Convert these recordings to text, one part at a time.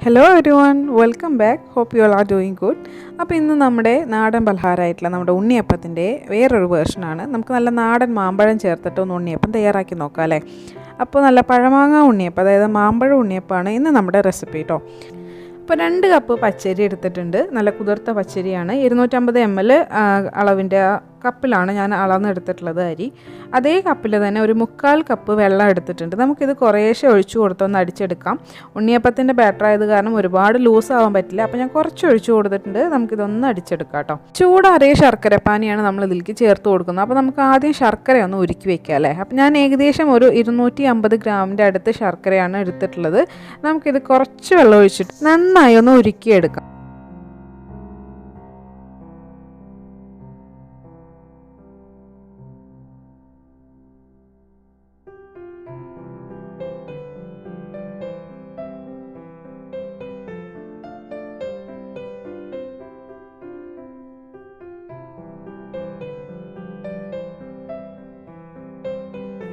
Hello everyone, welcome back. Hope you all are doing good. അപ്പോൾ ഇന്ന് നമ്മുടെ നാടൻ പലഹാരമായിട്ടുള്ള നമ്മുടെ ഉണ്ണിയപ്പത്തിൻ്റെ വേറൊരു വേർഷനാണ്. നമുക്ക് നല്ല നാടൻ മാമ്പഴം ചേർത്തിട്ട് ഒന്ന് ഉണ്ണിയപ്പം തയ്യാറാക്കി നോക്കാം അല്ലേ. അപ്പോൾ നല്ല പഴമാങ്ങ ഉണ്ണിയപ്പം, അതായത് മാമ്പഴം ഉണ്ണിയപ്പമാണ് ഇന്ന് നമ്മുടെ റെസിപ്പി കേട്ടോ. അപ്പോൾ 2 കപ്പ് പച്ചരി എടുത്തിട്ടുണ്ട്. നല്ല കുതിർത്ത പച്ചരിയാണ്. 250 ml അളവിൻ്റെ കപ്പിലാണ് ഞാൻ അളന്നെടുത്തിട്ടുള്ളത് അരി. അതേ കപ്പിൽ തന്നെ ഒരു 3/4 കപ്പ് വെള്ളം എടുത്തിട്ടുണ്ട്. നമുക്കിത് കുറേശ്ശെ ഒഴിച്ചു കൊടുത്തൊന്ന് അടിച്ചെടുക്കാം. ഉണ്ണിയപ്പത്തിൻ്റെ ബാറ്റർ ആയത് കാരണം ഒരുപാട് ലൂസ് ആവാൻ പറ്റില്ല. അപ്പോൾ ഞാൻ കുറച്ച് ഒഴിച്ചു കൊടുത്തിട്ടുണ്ട്. നമുക്കിതൊന്ന് അടിച്ചെടുക്കാം കേട്ടോ. ചൂടാറിയ ശർക്കരപ്പാനിയാണ് നമ്മൾ ഇതിലേക്ക് ചേർത്ത് കൊടുക്കുന്നത്. അപ്പോൾ നമുക്ക് ആദ്യം ശർക്കര ഒന്ന് ഉരുക്കി വെക്കാം അല്ലേ. അപ്പോൾ ഞാൻ ഏകദേശം ഒരു 250 ഗ്രാമിൻ്റെ അടുത്ത് ശർക്കരയാണ് എടുത്തിട്ടുള്ളത്. നമുക്കിത് കുറച്ച് വെള്ളം ഒഴിച്ചിട്ട് നന്നായി ഒന്ന് ഉരുക്കിയെടുക്കാം.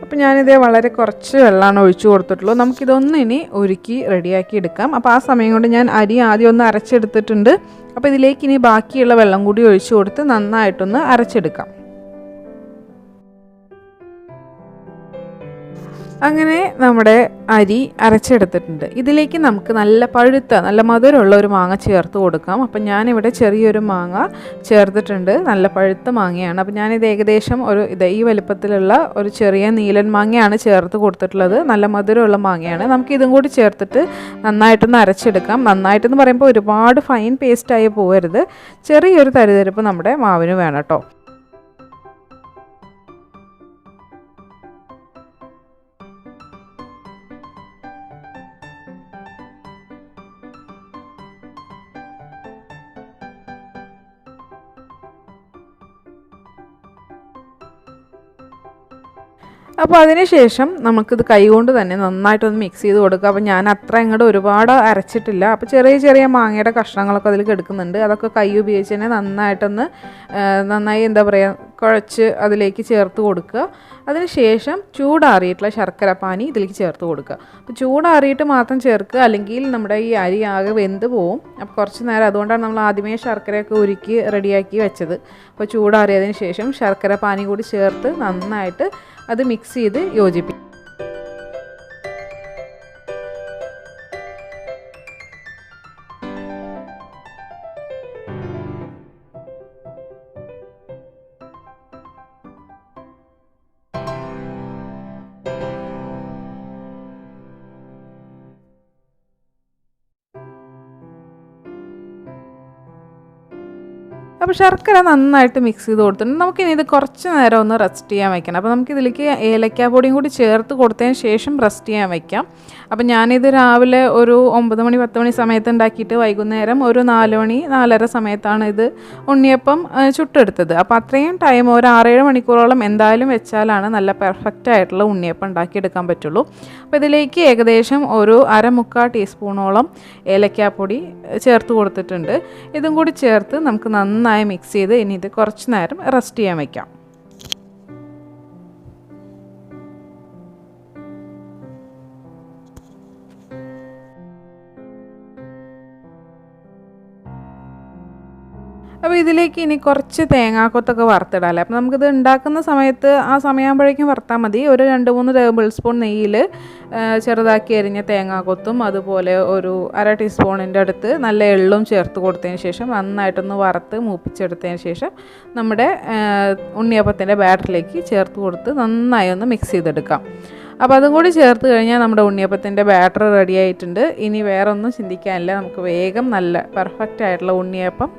അപ്പോൾ ഞാനിതേ വളരെ കുറച്ച് വെള്ളമാണ് ഒഴിച്ചു കൊടുത്തിട്ടുള്ളൂ. നമുക്കിതൊന്ന് ഇനി ഉരുക്കി റെഡിയാക്കി എടുക്കാം. അപ്പോൾ ആ സമയം കൊണ്ട് ഞാൻ അരി ആദ്യം ഒന്ന് അരച്ചെടുത്തിട്ടുണ്ട്. അപ്പോൾ ഇതിലേക്ക് ഇനി ബാക്കിയുള്ള വെള്ളം കൂടി ഒഴിച്ചു കൊടുത്ത് നന്നായിട്ടൊന്ന് അരച്ചെടുക്കാം. അങ്ങനെ നമ്മുടെ അരി അരച്ചെടുത്തിട്ടുണ്ട്. ഇതിലേക്ക് നമുക്ക് നല്ല പഴുത്ത നല്ല മധുരമുള്ള ഒരു മാങ്ങ ചേർത്ത് കൊടുക്കാം. അപ്പം ഞാനിവിടെ ചെറിയൊരു മാങ്ങ ചേർത്തിട്ടുണ്ട്. നല്ല പഴുത്ത മാങ്ങയാണ്. അപ്പം ഞാനിത് ഏകദേശം ഈ വലുപ്പത്തിലുള്ള ഒരു ചെറിയ നീലൻ മാങ്ങയാണ് ചേർത്ത് കൊടുത്തിട്ടുള്ളത്. നല്ല മധുരമുള്ള മാങ്ങയാണ്. നമുക്കിതും കൂടി ചേർത്തിട്ട് നന്നായിട്ടൊന്ന് അരച്ചെടുക്കാം. നന്നായിട്ടെന്ന് പറയുമ്പോൾ ഒരുപാട് ഫൈൻ പേസ്റ്റായി പോകരുത്. ചെറിയൊരു തരിതരിപ്പ് നമ്മുടെ മാവിന് വേണം കേട്ടോ. അപ്പോൾ അതിന് ശേഷം നമുക്കിത് കൈകൊണ്ട് തന്നെ നന്നായിട്ടൊന്ന് മിക്സ് ചെയ്ത് കൊടുക്കുക. അപ്പോൾ ഞാൻ അത്ര അങ്ങോട്ട് ഒരുപാട് അരച്ചിട്ടില്ല. അപ്പോൾ ചെറിയ ചെറിയ മാങ്ങയുടെ കഷ്ണങ്ങളൊക്കെ അതിൽ കിടക്കുന്നുണ്ട്. അതൊക്കെ കൈ ഉപയോഗിച്ച് തന്നെ നന്നായി എന്താ പറയുക കുഴച്ച് അതിലേക്ക് ചേർത്ത് കൊടുക്കുക. അതിന് ശേഷം ചൂടാറിയിട്ടുള്ള ശർക്കരപ്പാനി ഇതിലേക്ക് ചേർത്ത് കൊടുക്കുക. അപ്പോൾ ചൂടാറിയിട്ട് മാത്രം ചേർക്കുക, അല്ലെങ്കിൽ നമ്മുടെ ഈ അരി ആകെ വെന്ത് പോവും. അപ്പോൾ കുറച്ച് നേരം, അതുകൊണ്ടാണ് നമ്മൾ ആദ്യമേ ശർക്കരയൊക്കെ ഉരുക്കി റെഡിയാക്കി വെച്ചത്. അപ്പോൾ ചൂടാറിയതിന് ശേഷം ശർക്കരപ്പാനി കൂടി ചേർത്ത് നന്നായിട്ട് അത് മിക്സ് ചെയ്ത് യോജിപ്പിക്കും. അപ്പോൾ ശർക്കര നന്നായിട്ട് മിക്സ് ചെയ്ത് കൊടുത്തിട്ടുണ്ട്. നമുക്കിനി ഇത് കുറച്ച് നേരം ഒന്ന് റെസ്റ്റ് ചെയ്യാൻ വയ്ക്കണം. അപ്പോൾ നമുക്കിതിലേക്ക് ഏലക്കാപ്പൊടിയും കൂടി ചേർത്ത് കൊടുത്തതിന് ശേഷം റെസ്റ്റ് ചെയ്യാൻ വയ്ക്കാം. അപ്പോൾ ഞാനിത് രാവിലെ ഒരു 9 മണി 10 മണി സമയത്ത് ഉണ്ടാക്കിയിട്ട് വൈകുന്നേരം ഒരു 4 മണി 4:30 സമയത്താണ് ഇത് ഉണ്ണിയപ്പം ചുട്ടെടുത്തത്. അപ്പോൾ അത്രയും ടൈം ഒരു 6-7 മണിക്കൂറോളം എന്തായാലും വെച്ചാലാണ് നല്ല പെർഫെക്റ്റ് ആയിട്ടുള്ള ഉണ്ണിയപ്പം ഉണ്ടാക്കിയെടുക്കാൻ പറ്റുള്ളൂ. അപ്പോൾ ഇതിലേക്ക് ഏകദേശം ഒരു 1/4 ടീസ്പൂണോളം ഏലക്കാപ്പൊടി ചേർത്ത് കൊടുത്തിട്ടുണ്ട്. ഇതും കൂടി ചേർത്ത് നമുക്ക് നന്നായി മിക്സ് ചെയ്ത് ഇനി ഇത് കുറച്ച് നേരം റെസ്റ്റ് ചെയ്യാൻ വയ്ക്കാം. അപ്പോൾ ഇതിലേക്ക് ഇനി കുറച്ച് തേങ്ങാക്കൊത്തൊക്കെ വറുത്തിടാമല്ലേ. അപ്പോൾ നമുക്കിത് ഉണ്ടാക്കുന്ന സമയത്ത് ആ സമയമാകുമ്പോഴേക്കും വറുത്താൽ മതി. ഒരു 2-3 ടേബിൾ സ്പൂൺ നെയ്യിൽ ചെറുതാക്കി അരിഞ്ഞ തേങ്ങാക്കൊത്തും അതുപോലെ ഒരു 1/2 ടീസ്പൂണിൻ്റെ അടുത്ത് നല്ല എള്ളും ചേർത്ത് കൊടുത്തതിന് ശേഷം നന്നായിട്ടൊന്ന് വറുത്ത് മൂപ്പിച്ചെടുത്തതിന് ശേഷം നമ്മുടെ ഉണ്ണിയപ്പത്തിൻ്റെ ബാറ്ററിലേക്ക് ചേർത്ത് കൊടുത്ത് നന്നായി ഒന്ന് മിക്സ് ചെയ്തെടുക്കാം. അപ്പോൾ അതും കൂടി ചേർത്ത് കഴിഞ്ഞാൽ നമ്മുടെ ഉണ്ണിയപ്പത്തിൻ്റെ ബാറ്റർ റെഡി ആയിട്ടുണ്ട്. ഇനി വേറെ ഒന്നും ചിന്തിക്കാനില്ല. നമുക്ക് വേഗം നല്ല പെർഫെക്റ്റ് ആയിട്ടുള്ള ഉണ്ണിയപ്പം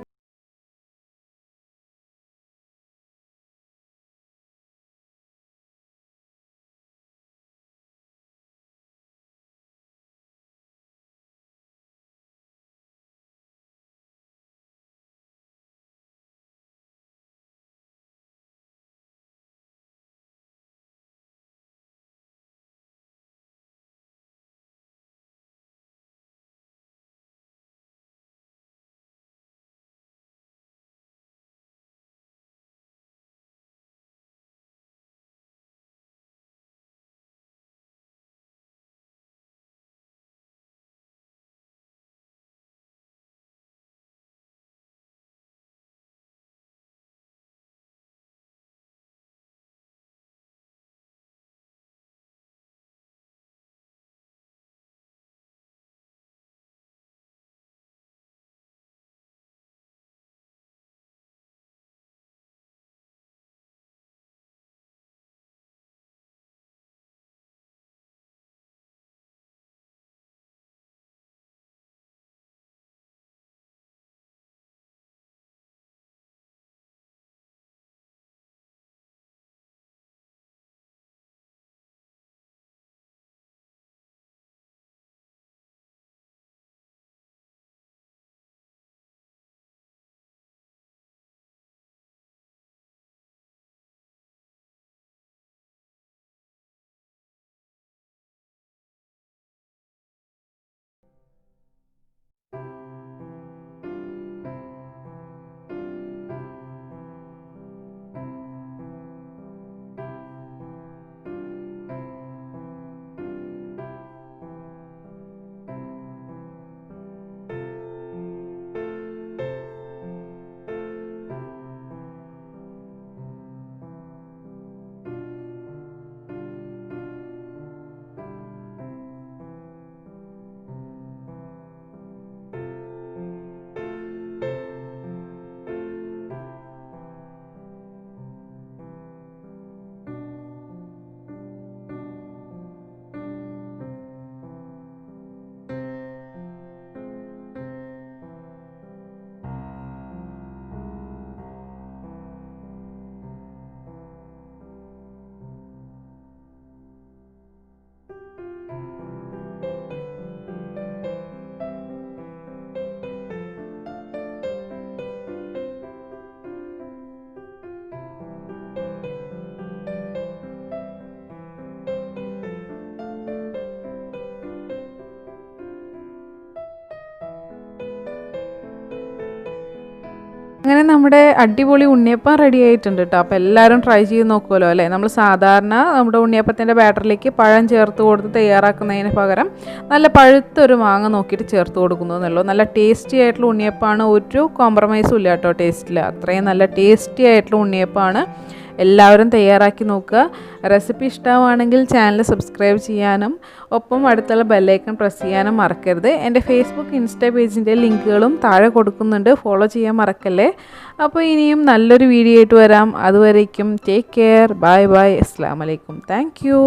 അങ്ങനെ നമ്മുടെ അടിപൊളി ഉണ്ണിയപ്പം റെഡി ആയിട്ടുണ്ട് കേട്ടോ. അപ്പോൾ എല്ലാവരും ട്രൈ ചെയ്ത് നോക്കുമല്ലോ അല്ലേ. നമ്മൾ സാധാരണ നമ്മുടെ ഉണ്ണിയപ്പത്തിൻ്റെ ബാറ്ററിലേക്ക് പഴം ചേർത്ത് കൊടുത്ത് തയ്യാറാക്കുന്നതിന് പകരം നല്ല പഴുത്തൊരു മാങ്ങ നോക്കിയിട്ട് ചേർത്ത് കൊടുക്കുന്നു എന്നുള്ളൂ. നല്ല ടേസ്റ്റി ആയിട്ടുള്ള ഉണ്ണിയപ്പമാണ്, ഒരു കോംപ്രമൈസും ഇല്ല കേട്ടോ ടേസ്റ്റിൽ. അത്രയും നല്ല ടേസ്റ്റി ആയിട്ടുള്ള ഉണ്ണിയപ്പമാണ്. എല്ലാവരും തയ്യാറാക്കി നോക്കുക. റെസിപ്പി ഇഷ്ടമാണെങ്കിൽ ചാനൽ സബ്സ്ക്രൈബ് ചെയ്യാനും ഒപ്പം അടുത്തുള്ള ബെല്ലൈക്കൺ പ്രസ് ചെയ്യാനും മറക്കരുത്. എൻ്റെ ഫേസ്ബുക്ക് ഇൻസ്റ്റാ പേജിൻ്റെ ലിങ്കുകളും താഴെ കൊടുക്കുന്നുണ്ട്, ഫോളോ ചെയ്യാൻ മറക്കല്ലേ. അപ്പോൾ ഇനിയും നല്ലൊരു വീഡിയോ ആയിട്ട് വരാം. അതുവരേക്കും ടേക്ക് കെയർ, ബൈ ബൈ, അസ്സലാമു അലൈക്കും, താങ്ക് യു.